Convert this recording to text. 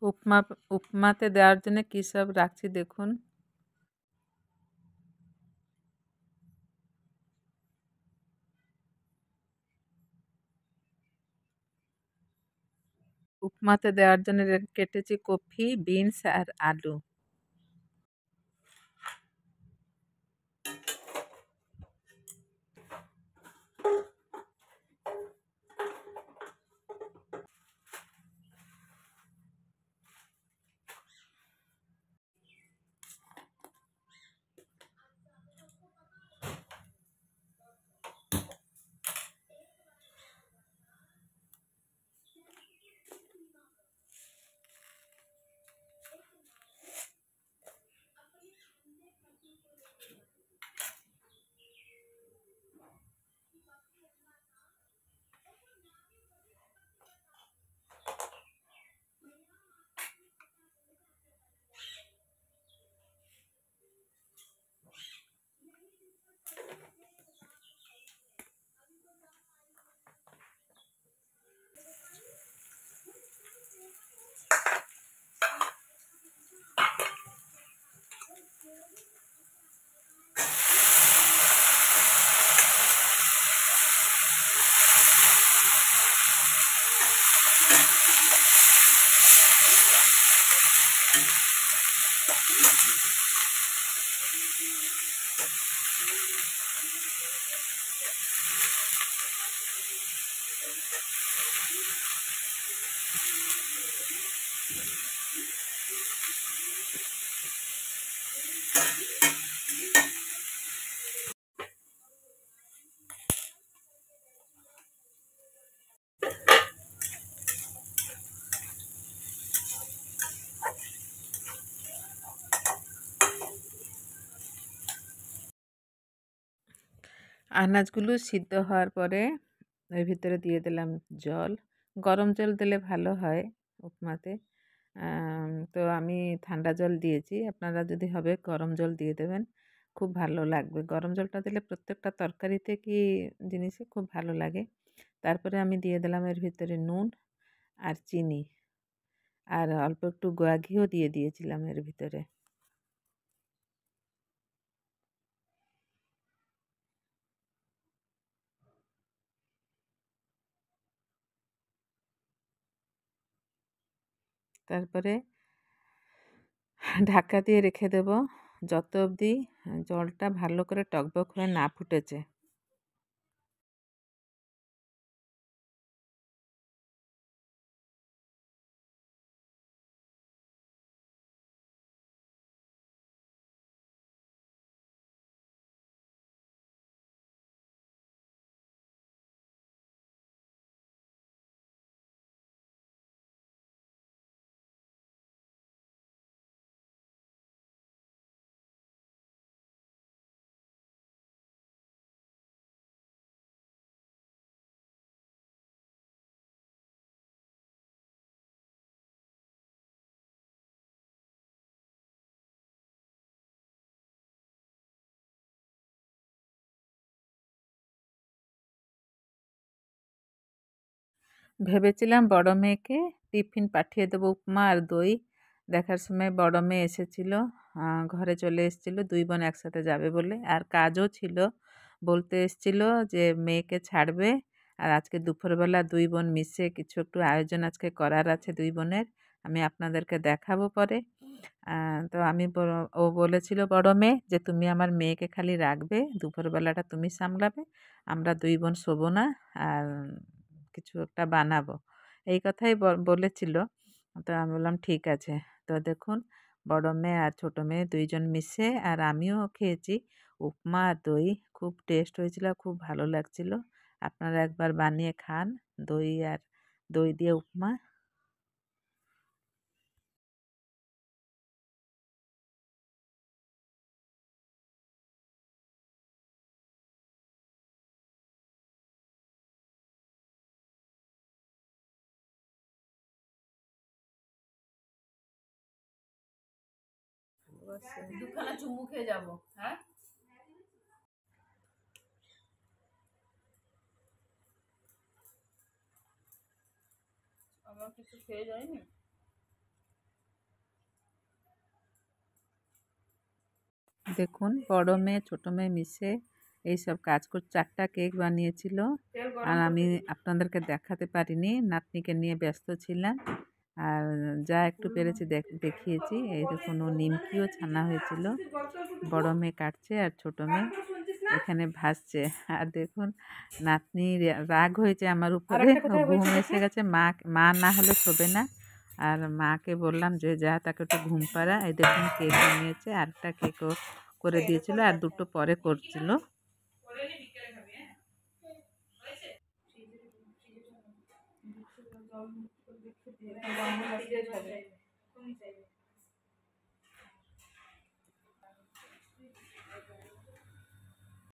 উপমা উপমাতে দেওয়ার জন্য কী সব রাখছি দেখুন। উপমাতে দেওয়ার জন্য কেটেছি কপি, বিনস আর আলু। আনাজগুলো সিদ্ধ হওয়ার পরে এর ভিতরে দিয়ে দিলাম জল। গরম জল দিলে ভালো হয় উপমাতে। তো আমি ঠান্ডা জল দিয়েছি, আপনারা যদি হবে গরম জল দিয়ে দেবেন, খুব ভালো লাগবে। গরম জলটা দিলে প্রত্যেকটা তরকারিতে কি জিনিসে খুব ভালো লাগে। তারপরে আমি দিয়ে দিলাম এর ভিতরে নুন আর চিনি, আর অল্প একটু গুয়া ঘিও দিয়ে দিয়েছিলাম এর ভিতরে। তারপরে ঢাকা দিয়ে রেখে দেব যত অবধি জলটা ভালো করে টকবক হয়ে না ফুটেছে। ভেবেছিলাম বড় মেয়েকে টিফিন পাঠিয়ে দেবো উপমা আর দই। দেখার সময় বড় মেয়ে এসেছিল, ঘরে চলে এসেছিল, দুই বোন একসাথে যাবে বলে, আর কাজও ছিল। বলতে এসেছিল যে মেয়েকে ছাড়বে, আর আজকে দুপুরবেলা দুই বোন মিশে কিছু একটু আয়োজন আজকে করার আছে দুই বোনের, আমি আপনাদেরকে দেখাবো পরে। তো ও বলেছিল বড় মেয়ে যে তুমি আমার মেয়েকে খালি রাখবে, দুপুরবেলাটা তুমি সামলাবে, আমরা দুই বোন শোবো না, আর কিছু একটা বানাবো, এই কথাই বলেছিল। তো আমি বললাম ঠিক আছে। তো দেখুন, বড় মেয়ে আর ছোট মেয়ে দুইজন মিশে, আর আমিও খেয়েছি উপমা আর দই, খুব টেস্ট হয়েছিল, খুব ভালো লাগছিল। আপনারা একবার বানিয়ে খান, দই দিয়ে উপমা। দুখানা চুমু খেয়ে যাবো। হ্যাঁ, আমার কিছু খেয়ে যায়নি। দেখুন বড় মেয়ে ছোট মেয়ে মিশে এইসব কাজ করে 4টা কেক বানিয়েছিল। আর আমি আপনাদেরকে দেখাতে পারিনি, নাতনিকে নিয়ে ব্যস্ত ছিলাম। আর যা একটু পেরেছি দেখিয়েছি। এই দেখুন ও নিমকিও ছানা হয়েছিল। বড় মেয়ে কাটছে আর ছোট মেয়ে এখানে ভাজছে। আর দেখুন নাতনি রাগ হয়েছে আমার উপরে, ঘুম এসে গেছে, মা না হলে শোবে না। আর মাকে বললাম যে যা তাকে একটু ঘুম পাড়া। এই দেখুন কেক বানিয়েছে, আরেকটা কেকও করে দিয়েছিল আর দুটো পরে করছিল।